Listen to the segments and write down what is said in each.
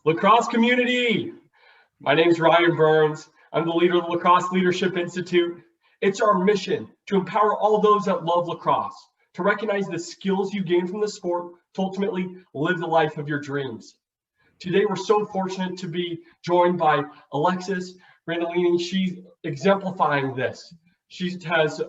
Lacrosse community, my name is Ryan Berns. I'm the leader of the Lacrosse Leadership Institute. It's our mission to empower all those that love lacrosse, to recognize the skills you gain from the sport, to ultimately live the life of your dreams. Today, we're so fortunate to be joined by Alexis Brandolini. She's exemplifying this. She has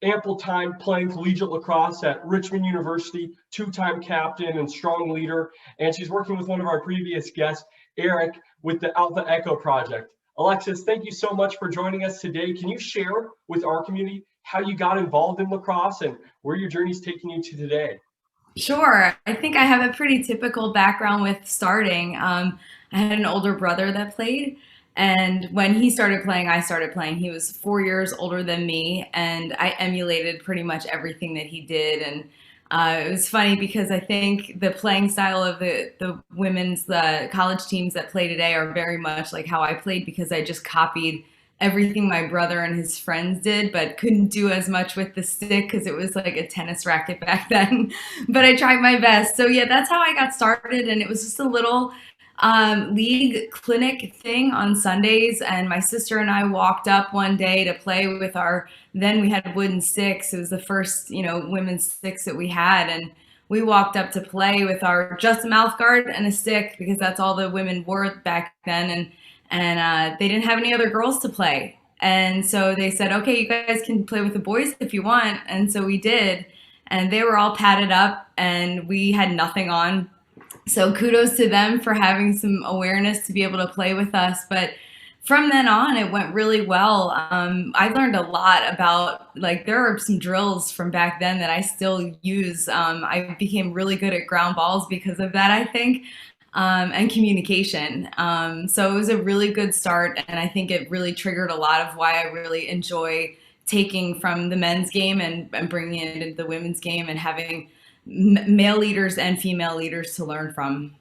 ample time playing collegiate lacrosse at Richmond University, two-time captain and strong leader. And she's working with one of our previous guests, Eric, with the Alpha Echo Project. Alexis, thank you so much for joining us today. Can you share with our community how you got involved in lacrosse and where your journey's taking you to today? Sure. I think I have a pretty typical background with starting. I had an older brother that played, and when he started playing, I started playing. He was 4 years older than me, and I emulated pretty much everything that he did. And it was funny because I think the playing style of the women's the college teams that play today are very much like how I played, because I just copied everything my brother and his friends did, but couldn't do as much with the stick because it was like a tennis racket back then. But I tried my best. So yeah, that's how I got started, and it was just a little league clinic thing on Sundays. And my sister and I walked up one day to play with then we had wooden sticks. It was the first, women's sticks that we had. And we walked up to play with just a mouth guard and a stick, because that's all the women wore back then. And they didn't have any other girls to play. And so they said, okay, you guys can play with the boys if you want. And so we did. And they were all padded up and we had nothing on. So kudos to them for having some awareness to be able to play with us. But from then on, it went really well. I learned a lot about, there are some drills from back then that I still use. I became really good at ground balls because of that, I think. And communication. So it was a really good start, and I think it really triggered a lot of why I really enjoy taking from the men's game and bringing it into the women's game, and having male leaders and female leaders to learn from.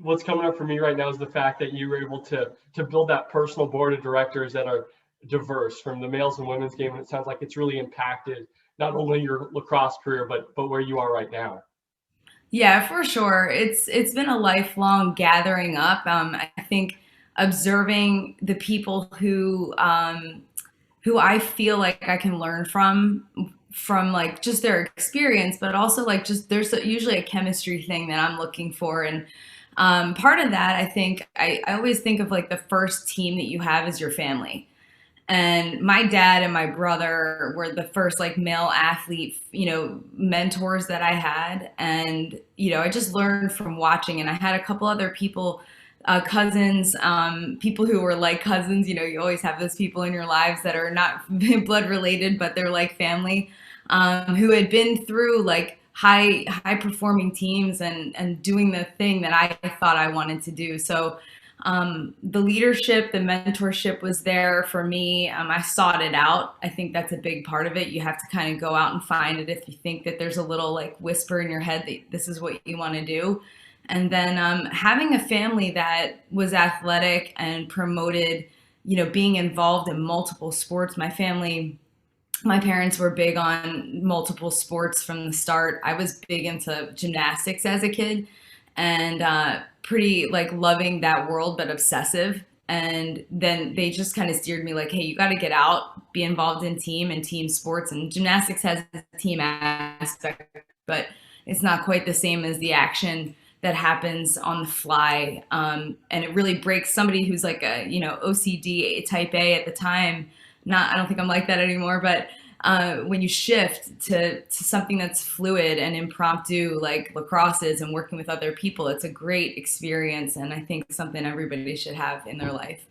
What's coming up for me right now is the fact that you were able to build that personal board of directors that are diverse from the males and women's game, and it sounds like it's really impacted not only your lacrosse career, but where you are right now. Yeah, for sure. It's been a lifelong gathering up. I think observing the people who I feel like I can learn from like just their experience, but also like just there's usually a chemistry thing that I'm looking for. And part of that, I think I always think of like the first team that you have is your family. And my dad and my brother were the first like male athlete, mentors that I had. And, I just learned from watching. And I had a couple other people, cousins, people who were like cousins. You always have those people in your lives that are not blood related, but they're like family, who had been through like high performing teams and doing the thing that I thought I wanted to do. So the leadership, the mentorship was there for me. I sought it out. I think that's a big part of it. You have to kind of go out and find it if you think that there's a little like whisper in your head that this is what you want to do. And then having a family that was athletic and promoted, being involved in multiple sports. My parents were big on multiple sports from the start. I was big into gymnastics as a kid, and pretty like loving that world, but obsessive. And then they just kind of steered me like, hey, you got to get out, be involved in team and team sports. And gymnastics has a team aspect, but it's not quite the same as the action that happens on the fly. And it really breaks somebody who's like a, OCD type A at the time. I don't think I'm like that anymore, but when you shift to something that's fluid and impromptu like lacrosse is, and working with other people, it's a great experience, and I think something everybody should have in their life.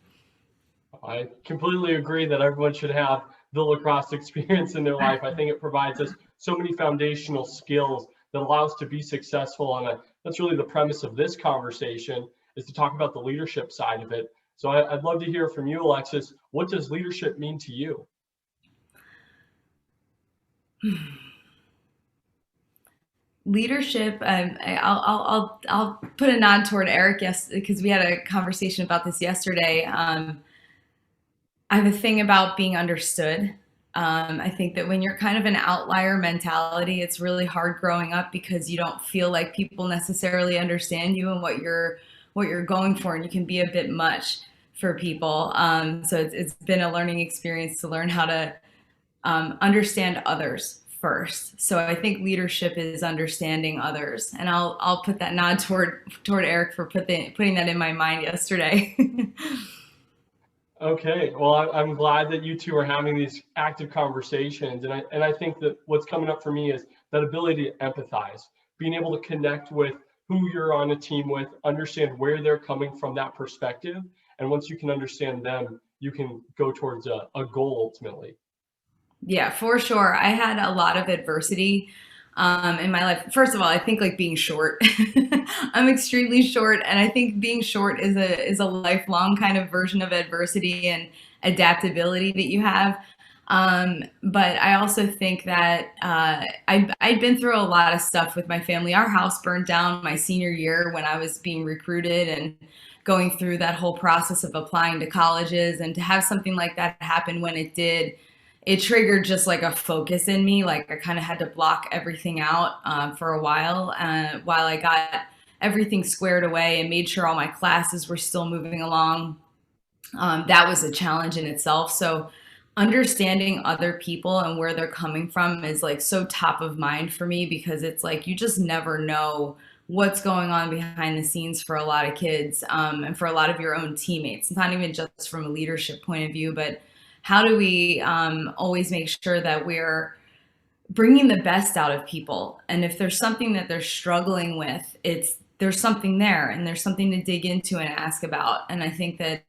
I completely agree that everyone should have the lacrosse experience in their life. I think it provides us so many foundational skills that allow us to be successful, and that's really the premise of this conversation, is to talk about the leadership side of it. So I'd love to hear from you, Alexis. What does leadership mean to you? Leadership, I'll put a nod toward Eric, yes, because we had a conversation about this yesterday. I have a thing about being understood, I think that when you're kind of an outlier mentality, it's really hard growing up because you don't feel like people necessarily understand you and what you're going for, and you can be a bit much for people. So it's been a learning experience to learn how to understand others first. So I think leadership is understanding others, and I'll put that nod toward Eric for putting that in my mind yesterday. Okay, well, I'm glad that you two are having these active conversations, and I think that what's coming up for me is that ability to empathize, being able to connect with who you're on a team with, understand where they're coming from, that perspective, and once you can understand them, you can go towards a goal ultimately. Yeah, for sure. I had a lot of adversity in my life. First of all, I think like being short. I'm extremely short, and I think being short is a lifelong kind of version of adversity and adaptability that you have. But I also think that I'd been through a lot of stuff with my family. Our house burned down my senior year when I was being recruited and going through that whole process of applying to colleges, and to have something like that happen when it did, it triggered just like a focus in me. Like I kind of had to block everything out for a while I got everything squared away and made sure all my classes were still moving along. That was a challenge in itself. So understanding other people and where they're coming from is like so top of mind for me, because it's like you just never know what's going on behind the scenes for a lot of kids, and for a lot of your own teammates. It's not even just from a leadership point of view, but how do we always make sure that we're bringing the best out of people? And if there's something that they're struggling with, there's something there, and there's something to dig into and ask about. And I think that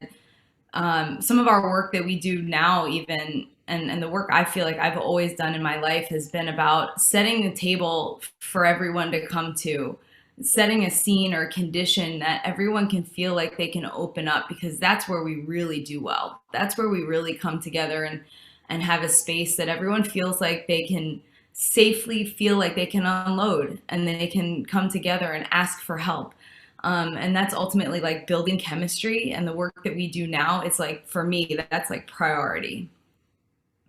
some of our work that we do now, even, and the work I feel like I've always done in my life, has been about setting the table for everyone to come to, setting a scene or a condition that everyone can feel like they can open up, because that's where we really do well. That's where we really come together and have a space that everyone feels like they can safely feel like they can unload, and they can come together and ask for help. And that's ultimately like building chemistry, and the work that we do now, it's like, for me, that's like priority.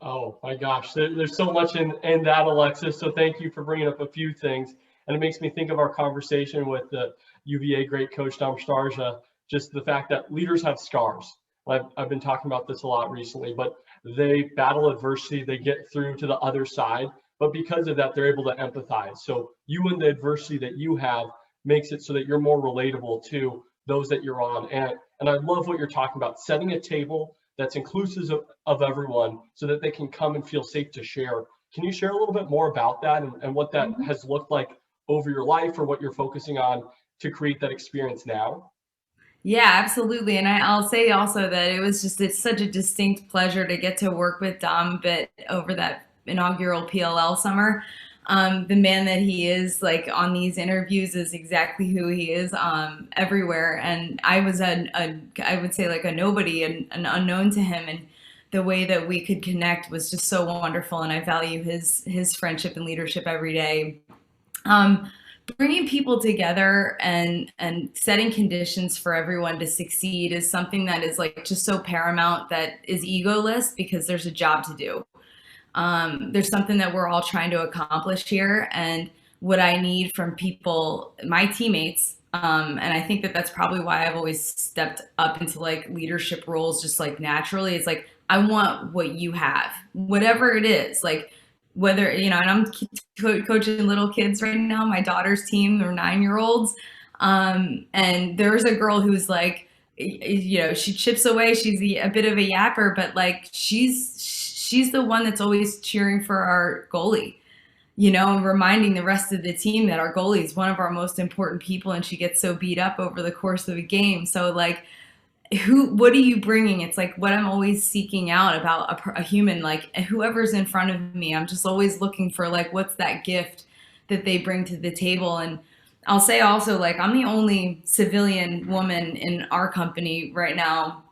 Oh my gosh, there's so much in that, Alexis. So thank you for bringing up a few things. And it makes me think of our conversation with the UVA great coach, Dom Starja, just the fact that leaders have scars. I've been talking about this a lot recently, but they battle adversity, they get through to the other side. But because of that, they're able to empathize. So you and the adversity that you have makes it so that you're more relatable to those that you're on. And I love what you're talking about, setting a table that's inclusive of everyone so that they can come and feel safe to share. Can you share a little bit more about that, and what that has looked like over your life, or what you're focusing on to create that experience now? Yeah, absolutely. And I'll say also that it's such a distinct pleasure to get to work with Dom bit over that inaugural PLL summer. The man that he is, like, on these interviews, is exactly who he is everywhere. And I was I would say like a nobody, and an unknown to him. And the way that we could connect was just so wonderful. And I value his friendship and leadership every day. Um, Bringing people together and setting conditions for everyone to succeed is something that is like just so paramount, that is egoless, because there's a job to do. There's something that we're all trying to accomplish here, and what I need from people, my teammates, and I think that that's probably why I've always stepped up into like leadership roles just like naturally. It's like, I want what you have, whatever it is. Like, whether, and I'm coaching little kids right now. My daughter's team, they're 9-year-olds. And there's a girl who's like, she chips away. She's a bit of a yapper, but like she's the one that's always cheering for our goalie, and reminding the rest of the team that our goalie is one of our most important people, and she gets so beat up over the course of a game. So like, what are you bringing? It's like what I'm always seeking out about a human, like whoever's in front of me. I'm just always looking for like, what's that gift that they bring to the table. And I'll say also, like, I'm the only civilian woman in our company right now.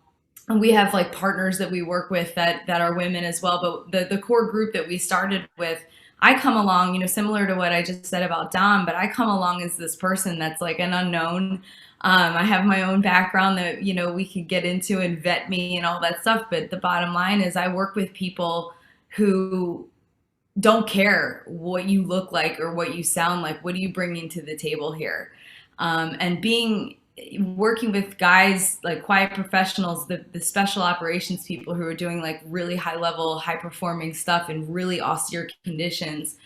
And we have like partners that we work with that are women as well. But the core group that we started with, I come along, similar to what I just said about Dom, but I come along as this person that's like an unknown. I have my own background that, we could get into and vet me and all that stuff. But the bottom line is I work with people who don't care what you look like or what you sound like. What are you bringing to the table here? And working with guys like quiet professionals, the special operations people who are doing like really high level, high performing stuff in really austere conditions,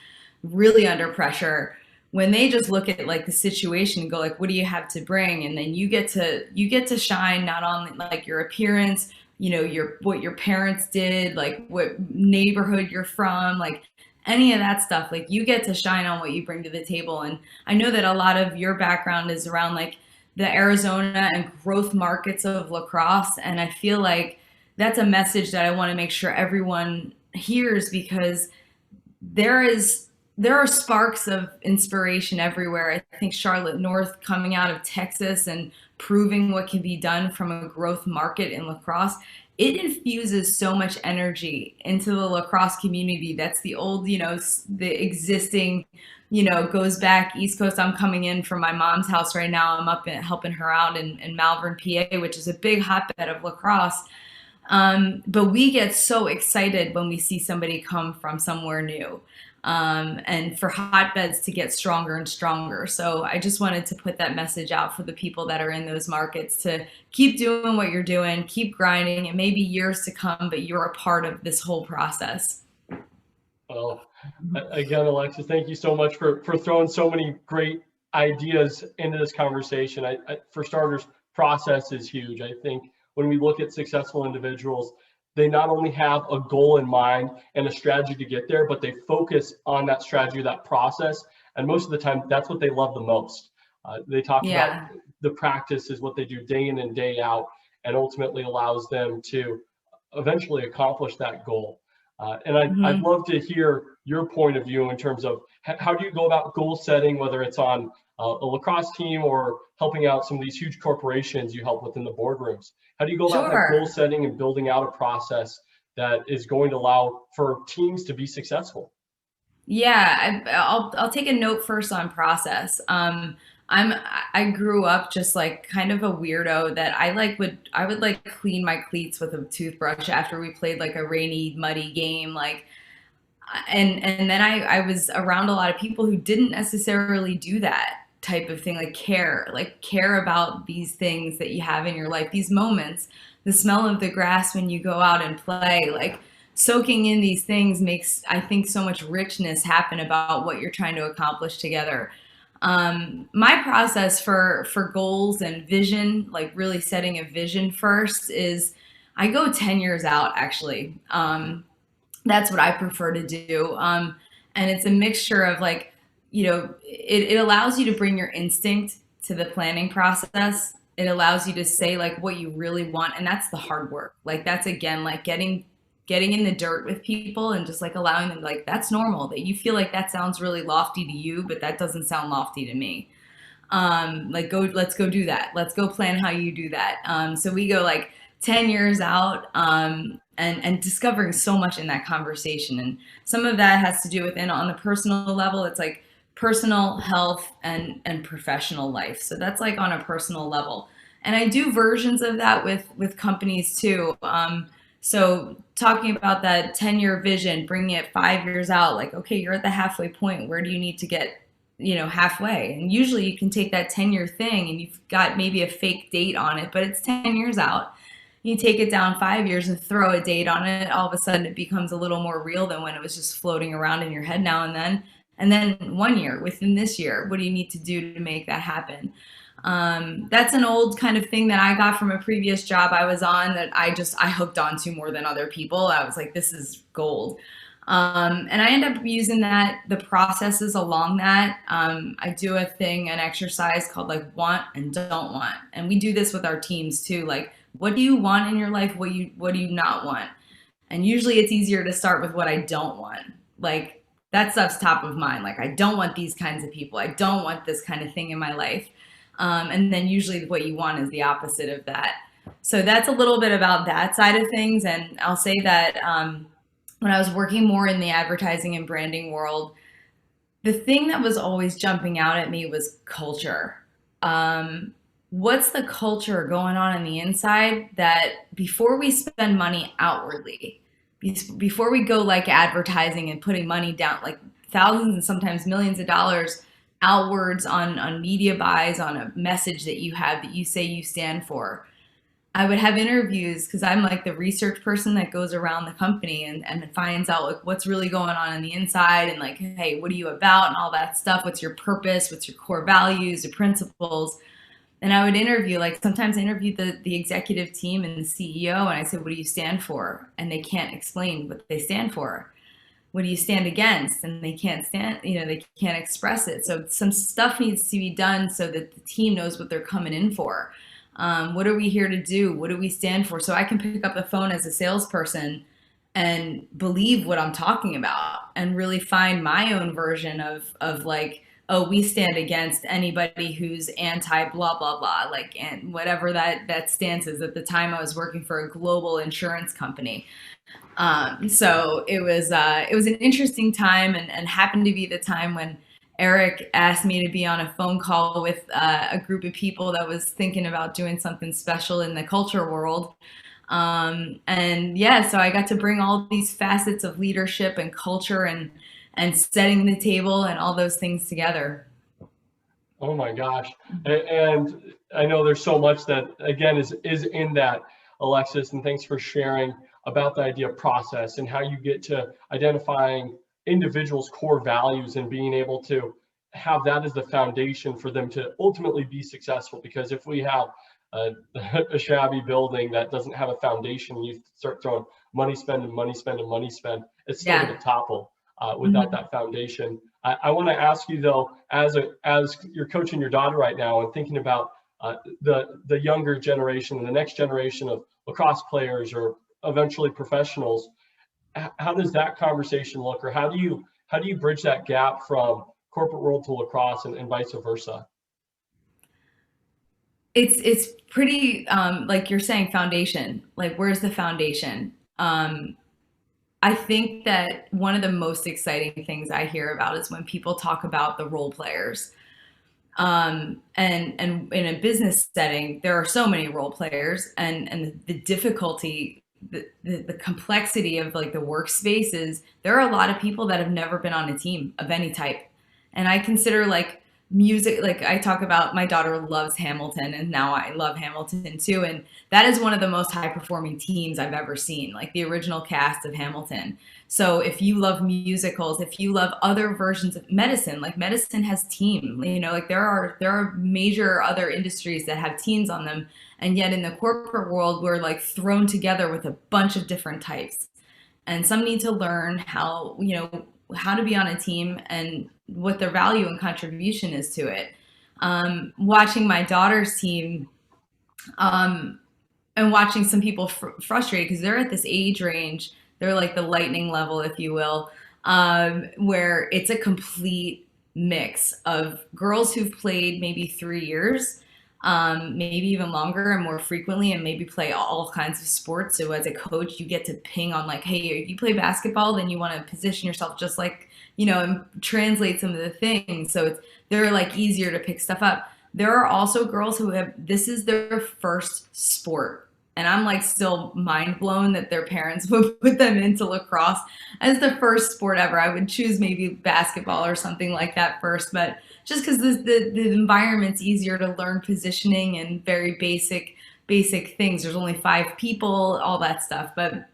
really under pressure. When they just look at like the situation and go like, what do you have to bring? And then you get to shine not on like your appearance, what your parents did, like what neighborhood you're from, like any of that stuff. Like you get to shine on what you bring to the table. And I know that a lot of your background is around like the Arizona and growth markets of lacrosse. And I feel like that's a message that I want to make sure everyone hears, because there are sparks of inspiration everywhere. I think Charlotte North coming out of Texas and proving what can be done from a growth market in lacrosse, it infuses so much energy into the lacrosse community. That's the old, the existing, goes back East Coast. I'm coming in from my mom's house right now. I'm up and helping her out in Malvern, PA, which is a big hotbed of lacrosse. But we get so excited when we see somebody come from somewhere new. And for hotbeds to get stronger and stronger. So I just wanted to put that message out for the people that are in those markets to keep doing what you're doing, keep grinding. It may be years to come, but you're a part of this whole process. Well, again, Alexis, thank you so much for throwing so many great ideas into this conversation. For starters, process is huge. I think when we look at successful individuals, they not only have a goal in mind and a strategy to get there, but they focus on that strategy, that process. And most of the time, that's what they love the most. They talk about the practice is what they do day in and day out, and ultimately allows them to eventually accomplish that goal. And I'd love to hear your point of view in terms of how do you go about goal setting, whether it's on a lacrosse team or helping out some of these huge corporations you help with in the boardrooms. How do you go about that goal setting and building out a process that is going to allow for teams to be successful? Yeah, I'll take a note first on process. I grew up just like kind of a weirdo that I would like clean my cleats with a toothbrush after we played like a rainy, muddy game, like. And then I was around a lot of people who didn't necessarily do that type of thing, like care about these things that you have in your life, these moments, the smell of the grass when you go out and play, like soaking in these things makes, I think, so much richness happen about what you're trying to accomplish together. My process for goals and vision, like really setting a vision first, is I go 10 years out actually. That's what I prefer to do. And it's a mixture of like, it allows you to bring your instinct to the planning process. It allows you to say like what you really want. And that's the hard work. Like that's again, like getting in the dirt with people and just like allowing them, like, that's normal that you feel like that sounds really lofty to you, but that doesn't sound lofty to me. Let's go do that. Let's go plan how you do that. So we go like 10 years out, and discovering so much in that conversation. And some of that has to do with, on the personal level, it's like personal health and professional life. So that's like on a personal level. And I do versions of that with companies too. So talking about that 10-year vision, bringing it 5 years out, like, okay, you're at the halfway point. Where do you need to get, halfway? And usually you can take that 10-year thing and you've got maybe a fake date on it, but it's 10 years out. You take it down 5 years and throw a date on it, all of a sudden it becomes a little more real than when it was just floating around in your head now and then. And then 1 year, within this year, what do you need to do to make that happen? That's an old kind of thing that I got from a previous job I was on that I hooked onto more than other people. I was like, this is gold. And I end up using the processes along that. I do an exercise called like want and don't want. And we do this with our teams too. Like, what do you want in your life? What do you not want? And usually it's easier to start with what I don't want. Like that stuff's top of mind. Like I don't want these kinds of people. I don't want this kind of thing in my life. And then usually what you want is the opposite of that. So that's a little bit about that side of things. And I'll say that when I was working more in the advertising and branding world, the thing that was always jumping out at me was culture. What's the culture going on the inside that before we spend money outwardly, before we go like advertising and putting money down, like thousands and sometimes millions of dollars outwards on media buys, on a message that you have that you say you stand for, I would have interviews, because I'm like the research person that goes around the company and finds out like what's really going on the inside, and like, hey, what are you about and all that stuff? What's your purpose? What's your core values, your principles? And I would interview, like sometimes I interviewed the executive team and the CEO, and I said, what do you stand for? And they can't explain what they stand for. What do you stand against? And they can't they can't express it. So some stuff needs to be done so that the team knows what they're coming in for. What are we here to do? What do we stand for? So I can pick up the phone as a salesperson and believe what I'm talking about and really find my own version of like, oh, we stand against anybody who's anti blah, blah, blah, like, and whatever that stance is. At the time I was working for a global insurance company. So it was an interesting time, and happened to be the time when Eric asked me to be on a phone call with a group of people that was thinking about doing something special in the culture world. And yeah, so I got to bring all these facets of leadership and culture and setting the table and all those things together. Oh my gosh. And I know there's so much that, again, is in that, Alexis, and thanks for sharing about the idea of process and how you get to identifying individuals' core values and being able to have that as the foundation for them to ultimately be successful. Because if we have a shabby building that doesn't have a foundation, you start throwing money spend, it's still going to topple without that foundation. I want to ask you though, as you're coaching your daughter right now and thinking about the younger generation and the next generation of lacrosse players or eventually professionals, how does that conversation look, or how do you bridge that gap from corporate world to lacrosse and vice versa? It's pretty like you're saying, foundation. Like, where's the foundation? I think that one of the most exciting things I hear about is when people talk about the role players. And in a business setting, there are so many role players, and the difficulty, the complexity of like the workspaces. There are a lot of people that have never been on a team of any type. And I consider like music, like I talk about, my daughter loves Hamilton, and now I love Hamilton too. And that is one of the most high performing teams I've ever seen, like the original cast of Hamilton. So if you love musicals, if you love other versions of medicine, like medicine has team, like there are major other industries that have teams on them. And yet in the corporate world, we're like thrown together with a bunch of different types. And some need to learn how to be on a team and what their value and contribution is to it. Watching my daughter's team, and watching some people frustrated because they're at this age range, they're like the lightning level, if you will, where it's a complete mix of girls who've played maybe 3 years, maybe even longer and more frequently, and maybe play all kinds of sports. So as a coach, you get to ping on like, hey, you play basketball, then you want to position yourself just like, and translate some of the things. So they're like easier to pick stuff up. There are also girls who this is their first sport. And I'm like still mind blown that their parents would put them into lacrosse as the first sport ever. I would choose maybe basketball or something like that first, but just because the environment's easier to learn positioning and very basic things. There's only 5 people, all that stuff. But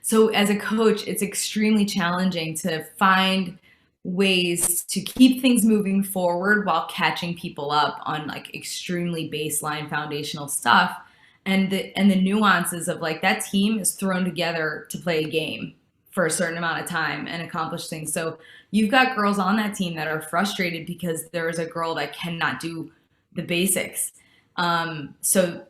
so as a coach, it's extremely challenging to find ways to keep things moving forward while catching people up on like extremely baseline foundational stuff. And the nuances of like that team is thrown together to play a game for a certain amount of time and accomplish things. So you've got girls on that team that are frustrated because there is a girl that cannot do the basics. So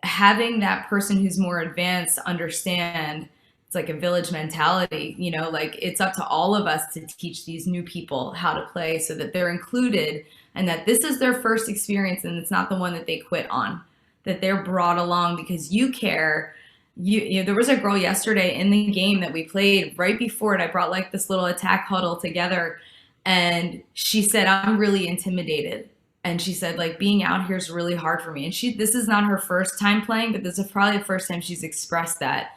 having that person who's more advanced understand it's like a village mentality, like it's up to all of us to teach these new people how to play so that they're included and that this is their first experience and it's not the one that they quit on, that they're brought along because you care. There was a girl yesterday in the game that we played right before it. I brought like this little attack huddle together and she said, I'm really intimidated. And she said, like, being out here is really hard for me. And this is not her first time playing, but this is probably the first time she's expressed that.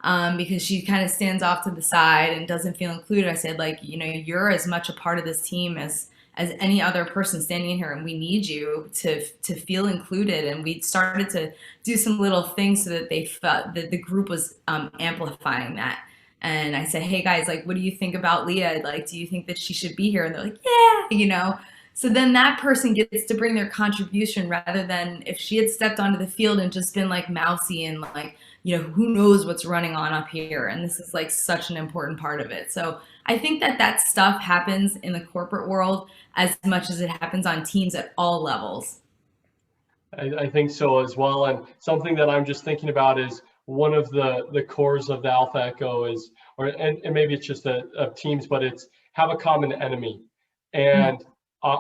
because she kind of stands off to the side and doesn't feel included. I said, like, you know, you're as much a part of this team as any other person standing in here, and we need you to feel included. And we started to do some little things so that they felt that the group was amplifying that. And I said, hey guys, like, what do you think about Leah? Like, do you think that she should be here? And they're like, yeah, you know. So then that person gets to bring their contribution, rather than if she had stepped onto the field and just been like mousy and like, you know, who knows what's running on up here. And this is like such an important part of it. So I think that that stuff happens in the corporate world as much as it happens on teams at all levels. I think so as well. And something that I'm just thinking about is one of the cores of the Alpha Echo is, and maybe it's just of teams, but it's have a common enemy. And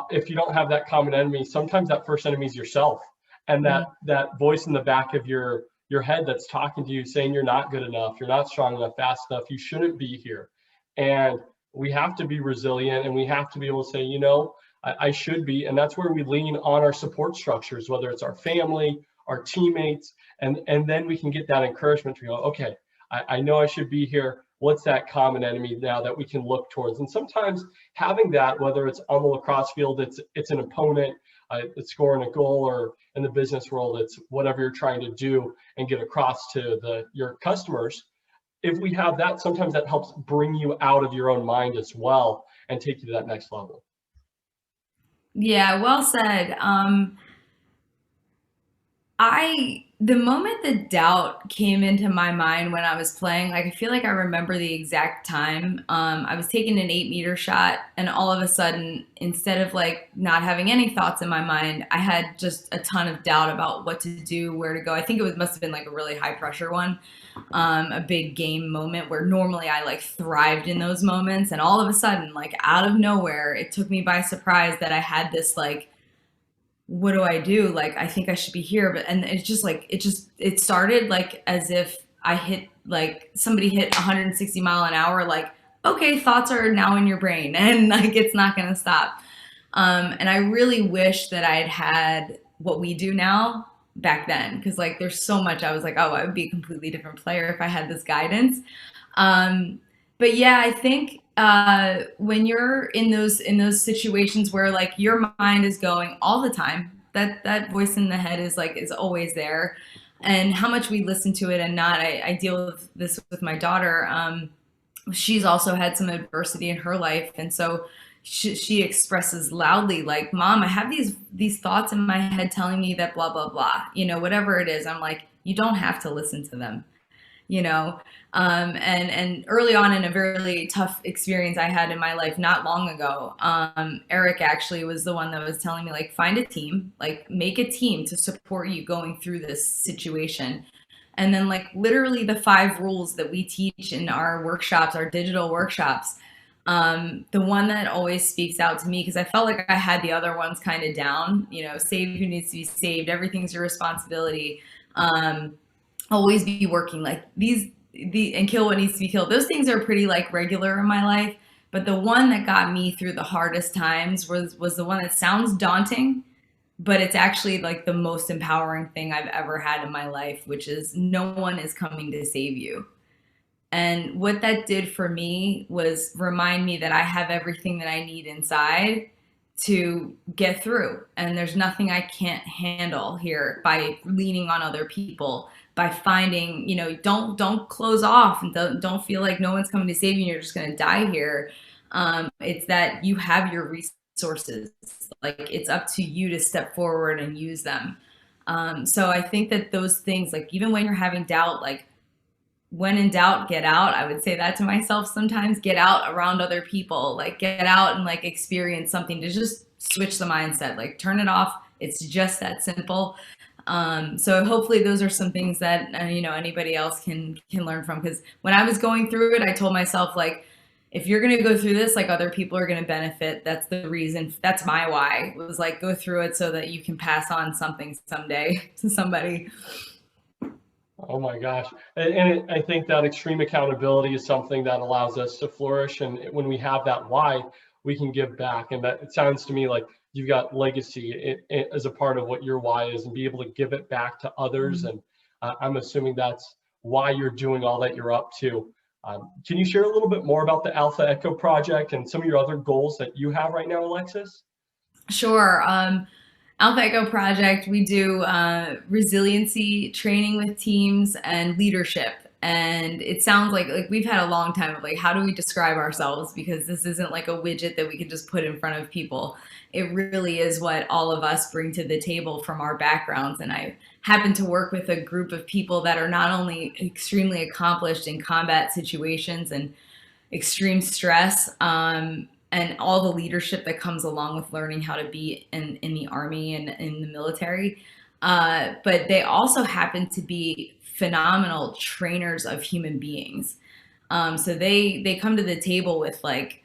if you don't have that common enemy, sometimes that first enemy is yourself, and that voice in the back of your head that's talking to you saying you're not good enough, you're not strong enough, fast enough, you shouldn't be here. And we have to be resilient, and we have to be able to say, you know, I should be. And that's where we lean on our support structures, whether it's our family, our teammates, and then we can get that encouragement to go, okay, I know I should be here. What's that common enemy now that we can look towards? And sometimes having that, whether it's on the lacrosse field, it's an opponent, it's scoring a goal, or in the business world, it's whatever you're trying to do and get across to your customers. If we have that, sometimes that helps bring you out of your own mind as well and take you to that next level. Yeah, well said. The moment the doubt came into my mind when I was playing, like I feel like I remember the exact time. I was taking an 8-meter shot, and all of a sudden, instead of like not having any thoughts in my mind, I had just a ton of doubt about what to do, where to go. I think must have been like a really high pressure one, a big game moment where normally I like thrived in those moments, and all of a sudden, like out of nowhere, it took me by surprise that I had this like, what do I do? Like, I think I should be here. But, and it's just like, it started like as if I hit, like somebody hit 160 mile an hour, like, okay, thoughts are now in your brain and like, it's not going to stop. And I really wish that I'd had what we do now back then. Cause like, there's so much, I was like, oh, I would be a completely different player if I had this guidance. But yeah, I think when you're in those situations where like your mind is going all the time, that voice in the head is like is always there, and how much we listen to it and not. I deal with this with my daughter. She's also had some adversity in her life, and so she expresses loudly like, "Mom, I have these thoughts in my head telling me that blah blah blah." You know, whatever it is, I'm like, you don't have to listen to them. You know, and early on in a very tough experience I had in my life not long ago, Eric actually was the one that was telling me like, find a team, like make a team to support you going through this situation. And then like literally the 5 rules that we teach in our workshops, our digital workshops, the one that always speaks out to me, because I felt like I had the other ones kind of down, you know, save who needs to be saved, everything's your responsibility, always be working, like and kill what needs to be killed. Those things are pretty like regular in my life, but the one that got me through the hardest times was the one that sounds daunting, but it's actually like the most empowering thing I've ever had in my life, which is no one is coming to save you. And what that did for me was remind me that I have everything that I need inside to get through, and there's nothing I can't handle here by leaning on other people, by finding, you know, don't close off and don't feel like no one's coming to save you and you're just going to die here. It's that you have your resources. Like it's up to you to step forward and use them. So I think that those things, like even when you're having doubt, like when in doubt, get out. I would say that to myself sometimes. Get out around other people, like get out and like experience something to just switch the mindset, like turn it off. It's just that simple. So hopefully those are some things that, you know, anybody else can learn from. Because when I was going through it, I told myself, like, if you're going to go through this, like other people are going to benefit. That's the reason. That's my why. It was like, go through it so that you can pass on something someday to somebody. Oh my gosh. And I think that extreme accountability is something that allows us to flourish. And when we have that why, we can give back. And that, it sounds to me like you've got legacy as a part of what your why is, and be able to give it back to others. And I'm assuming that's why you're doing all that you're up to. Can you share a little bit more about the Alpha Echo project and some of your other goals that you have right now, Alexis? Sure. Alpha Echo Project, we do resiliency training with teams and leadership. And it sounds like we've had a long time of like, how do we describe ourselves? Because this isn't like a widget that we can just put in front of people. It really is what all of us bring to the table from our backgrounds. And I happen to work with a group of people that are not only extremely accomplished in combat situations and extreme stress, and all the leadership that comes along with learning how to be in the Army and in the military. But they also happen to be phenomenal trainers of human beings. So they come to the table with like,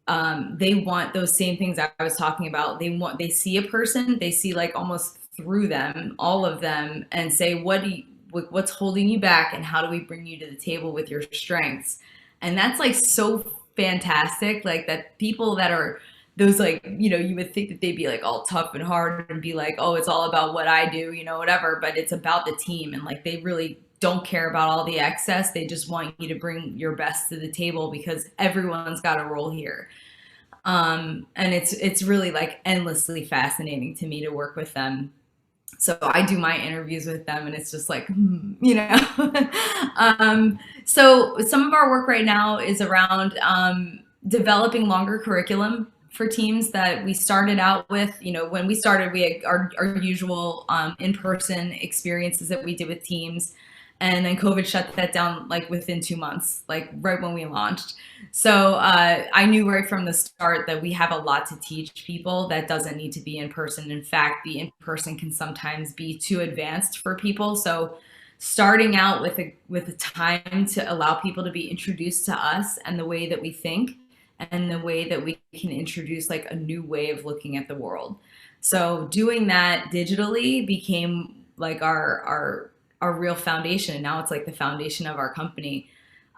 they want those same things I was talking about. They see a person, they see like almost through them, all of them, and say, what's holding you back, and how do we bring you to the table with your strengths? And that's like so fantastic. Like that people that are those like, you would think that they'd be like all tough and hard and be like, oh, it's all about what I do, whatever, but it's about the team. And like, they really don't care about all the excess. They just want you to bring your best to the table because everyone's got a role here. And it's really like endlessly fascinating to me to work with them. So I do my interviews with them and it's just like, so some of our work right now is around developing longer curriculum for teams that we started out with. When we started, we had our usual in-person experiences that we did with teams. And then COVID shut that down like within 2 months, like right when we launched. So I knew right from the start that we have a lot to teach people that doesn't need to be in person. In fact, the in person can sometimes be too advanced for people. So starting out with a time to allow people to be introduced to us and the way that we think and the way that we can introduce like a new way of looking at the world. So doing that digitally became like our real foundation. And now it's like the foundation of our company.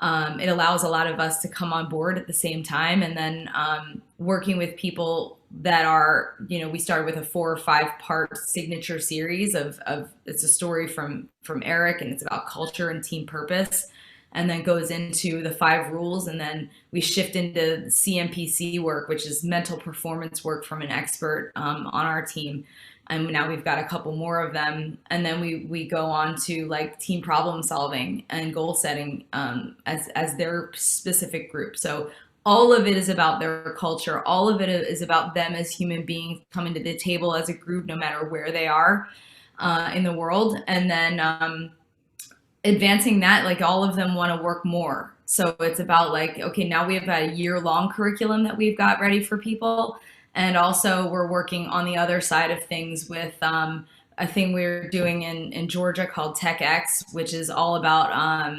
It allows a lot of us to come on board at the same time. And then working with people that are, we started with a 4 or 5 part signature series of it's a story from Eric, and it's about culture and team purpose, and then goes into the 5 rules. And then we shift into CMPC work, which is mental performance work from an expert on our team. And now we've got a couple more of them. And then we go on to like team problem solving and goal setting as their specific group. So all of it is about their culture. All of it is about them as human beings coming to the table as a group, no matter where they are in the world. And then advancing that, like all of them want to work more. So it's about like, okay, now we have a year-long curriculum that we've got ready for people. And also we're working on the other side of things with a thing we're doing in Georgia called TechX, which is all about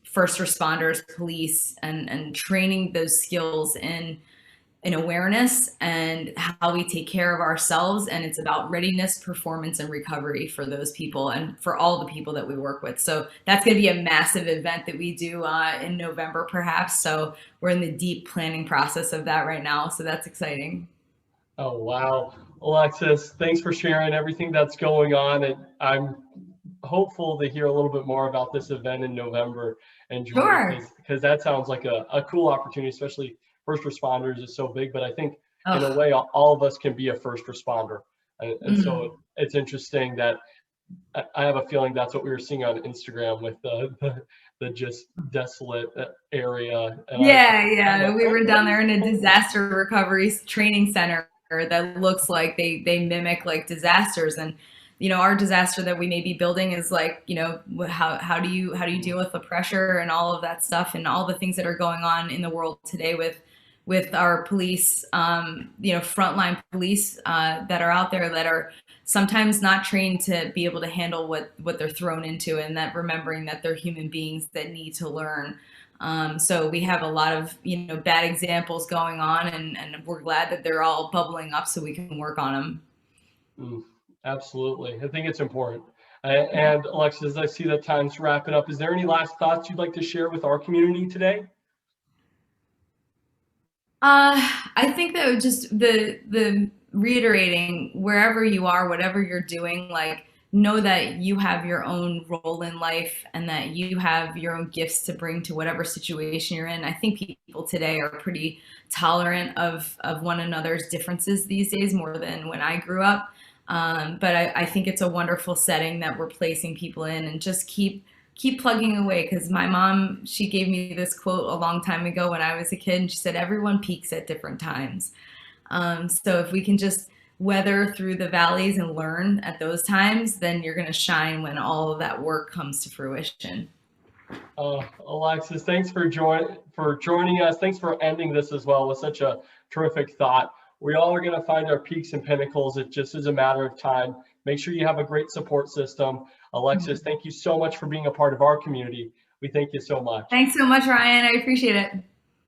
first responders, police, and training those skills in awareness and how we take care of ourselves. And it's about readiness, performance, and recovery for those people and for all the people that we work with. So that's going to be a massive event that we do in November, perhaps. So we're in the deep planning process of that right now. So that's exciting. Oh, wow. Alexis, thanks for sharing everything that's going on. And I'm hopeful to hear a little bit more about this event in November and Sure. because that sounds like a cool opportunity, especially first responders is so big. But I think in a Oh. way, all of us can be a first responder. And Mm. so it's interesting that I have a feeling that's what we were seeing on Instagram with the just desolate area. And I'm Yeah. like, We were what down is there in a going on? disaster recovery training center that looks like they mimic like disasters. And our disaster that we may be building is like, how do you deal with the pressure and all of that stuff and all the things that are going on in the world today with our police, frontline police that are out there that are sometimes not trained to be able to handle what they're thrown into, and that remembering that they're human beings that need to learn. So we have a lot of bad examples going on, and we're glad that they're all bubbling up so we can work on them. Absolutely. I think it's important. And Alexis, I see that time's wrapping up. Is there any last thoughts you'd like to share with our community today? I think that just the reiterating, wherever you are, whatever you're doing, like know that you have your own role in life and that you have your own gifts to bring to whatever situation you're in. I think people today are pretty tolerant of one another's differences these days, more than when I grew up. But I think it's a wonderful setting that we're placing people in, and just keep plugging away. Because my mom, she gave me this quote a long time ago when I was a kid, and she said, everyone peaks at different times. So if we can just weather through the valleys and learn at those times, then you're going to shine when all of that work comes to fruition. Alexis, thanks for joining us. Thanks for ending this as well with such a terrific thought. We all are going to find our peaks and pinnacles. It just is a matter of time. Make sure you have a great support system. Alexis, thank you so much for being a part of our community. We thank you so much. Thanks so much, Ryan. I appreciate it.